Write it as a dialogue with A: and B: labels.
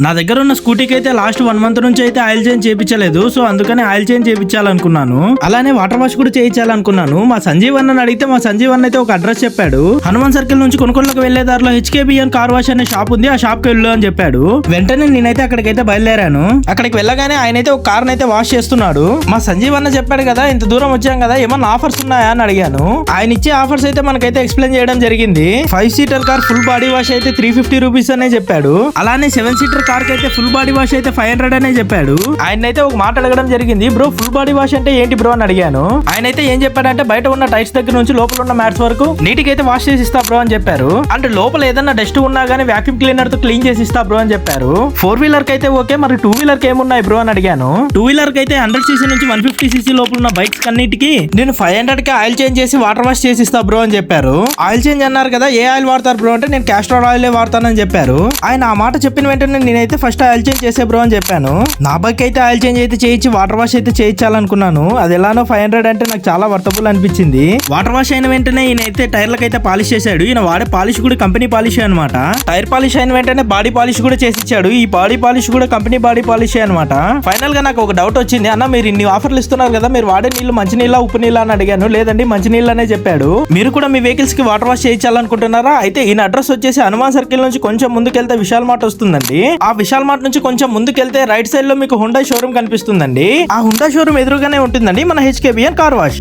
A: నా దగ్గర ఉన్న స్కూటీకి అయితే లాస్ట్ 1 మంత్ నుంచి అయితే ఆయిల్ చేంజ్ చేయించలేదు. సో అందుకని ఆయిల్ చేంజ్ చేయించాలనుకున్నాను. అలానే వాటర్ వాష్ కూడా చేయించాలనుకున్నాను. మా సంజీవ్ అన్న అడిగితే మా సంజీవ్ అన్న అయితే ఒక అడ్రస్ చెప్పాడు. హనుమాన్ సర్కిల్ నుంచి కొనుగోలుకు వెళ్లే దారిలో హెచ్కేబిఎన్ కార్ వాష్ అనే షాప్ ఉంది, ఆ షాప్ కి వెళ్ళు అని చెప్పాడు. వెంటనే నేనైతే అక్కడికైతే బయలుదేరాను. అక్కడికి వెళ్ళగానే ఆయన అయితే ఒక కార్ అయితే వాష్ చేస్తున్నాడు. మా సంజీవ్ అన్న చెప్పాడు కదా, ఇంత దూరం వచ్చాం కదా, ఏమన్నా ఆఫర్స్ ఉన్నాయా అని అడిగాను. ఆయన ఇచ్చే ఆఫర్స్ అయితే మనకైతే ఎక్స్ప్లెయిన్ చేయడం జరిగింది. 5 seater car full body wash అయితే 350 రూపీస్ అనే చెప్పాడు. అలానే 7 సీటర్ కార్ కి అయితే ఫుల్ బాడీ వాష్ అయితే 500 అనే చెప్పాడు. ఆయన అయితే ఒక మాట అడగడం జరిగింది, బ్రో ఫుల్ బాడీ వాష్ అంటే ఏంటి బ్రో అని అడిగాను. ఆయన అయితే ఏం చెప్పాడంటే, బయట ఉన్న టైర్స్ దగ్గర నుంచి లోపల ఉన్న మ్యాట్స్ వరకు నీటికి అయితే వాష్ చేసి ఇస్తా బ్రో అని చెప్పారు. అంటే లోపల ఏదన్నా డస్ట్ ఉన్నా గానీ వాక్యూమ్ క్లీనర్ తో క్లీన్ చేసి ఇస్తా బ్రో అని చెప్పారు. 4 వీలర్ కి అయితే ఓకే, మరి 2 వీలర్ కి ఏమున్నాయి బ్రో అని అడిగాను. 2 వీలర్ కి అయితే 100 సీసీ నుంచి 150 సీసీ లోపల ఉన్న బైక్స్ అన్నిటికి నేను 500 కి ఆయిల్ చేంజ్ చేసి వాటర్ వాష్ చేసి ఇస్తా బ్రో అని చెప్పారు. ఆయిల్ చేంజ్ అన్నారు కదా, ఏ ఆయిల్ వాడతారు బ్రో అంటే నేను క్యాస్టర్ ఆయిల్ వాడతానని చెప్పారు. ఆయన ఆ మాట చెప్పిన వెంటనే నేనైతే ఫస్ట్ ఆయిల్ చేంజ్ చేసే బ్రో అని చెప్పాను. నా బైక్ అయితే ఆయిల్ చేంజ్ అయితే చేయించి వాటర్ వాష్ అయితే చేయించాలనుకున్నాను. అది ఎలానో 500 అంటే నాకు చాలా వర్తబుల్ అనిపించింది. వాటర్ వాష్ అయిన వెంటనే ఈయన అయితే టైర్లకు అయితే పాలిష్ చేశాడు. ఈయన వాడే పాలిష్ కూడా కంపెనీ పాలిష్ అనమాట. టైర్ పాలిష్ అయిన వెంటనే బాడీ పాలిష్ కూడా చేసి ఇచ్చాడు. ఈ బాడీ పాలిష్ కూడా కంపెనీ బాడీ పాలిష్ అనమాట. ఫైనల్ గా నాకు ఒక డౌట్ వచ్చింది, అన్న మీరు ఇన్ని ఆఫర్లు ఇస్తున్నారు కదా, మీరు వాడే నీళ్లు మంచి నీళ్ళ ఉప్పు నీళ్ళ అని అడిగాను. లేదండి మంచి నీళ్ళు అనే చెప్పాడు. మీరు కూడా మీ వెహికల్స్ కి వాటర్ వాష్ చేయించాలనుకుంటున్నారా? అయితే ఈయన అడ్రస్ వచ్చేసి హనుమాన్ సర్కిల్ నుంచి కొంచెం ముందుకెళ్తే విశాల్ మార్ట్ వస్తుందండి. ఆ విశాల్ మార్ట్ నుంచి కొంచెం ముందుకెళ్తే రైట్ సైడ్ లో మీకు హుండాయ్ షోరూమ్ కనిపిస్తుందండి. ఆ హుండాయ్ షోరూమ్ ఎదురుగానే ఉంటుందండి మన హెచ్కేబిఎన్ కార్ వాష్.